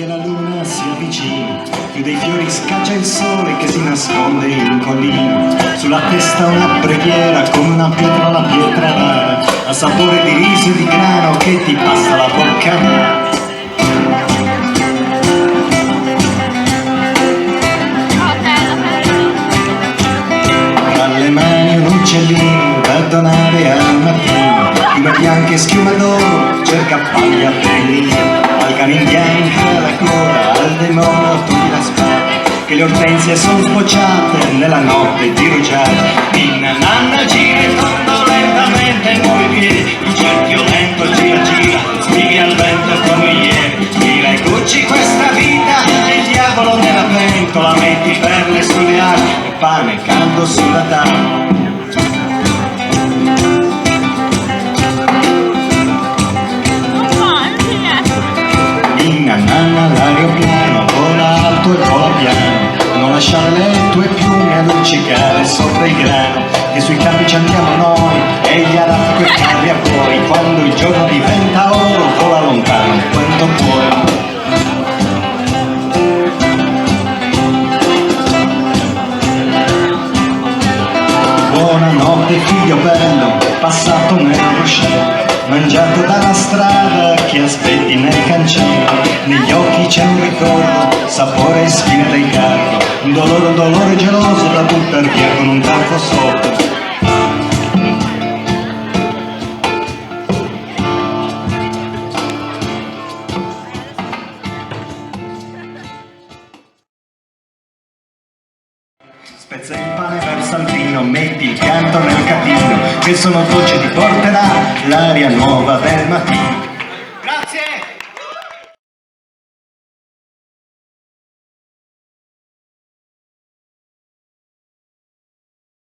che la luna si avvicina, più dei fiori scaccia il sole che si nasconde in collina. Sulla testa una preghiera come una pietra rara, a sapore di riso e di grano che ti passa la bocca amara. Tra le mani un uccellino da donare al mattino, piume bianche e schiuma d'oro, cerca paglia bellina. Al cane in bianca la coda, al demonio togli la spada, che le ortensie sono sbocciate nella notte di rugiada. Ninna nanna gira in fondo lentamente, muove i piedi, il cerchio lento gira gira, spighi al vento come ieri. Tira e cuci questa vita, il diavolo nella pentola, metti perle sulle ali e pane caldo sulla tavola. Nanna l'aeroplano vola alto e vola piano, non lasciare le tue piume a luccicare sopra il grano, che sui campi ci andiamo noi e gli arati quei carri a voi. Quando il giorno diventa oro vola lontano quanto puoi. Buonanotte figlio bello, passato nel ruscello, mangiato dalla strada che aspetti nel cancello. Negli occhi c'è un ricordo, sapore e spina del carro, un dolore geloso da buttar via con un tanfo sotto. Spezza il pane verso al vino, metti il canto nel catino, che sono dolce ti porterà l'aria nuova del mattino.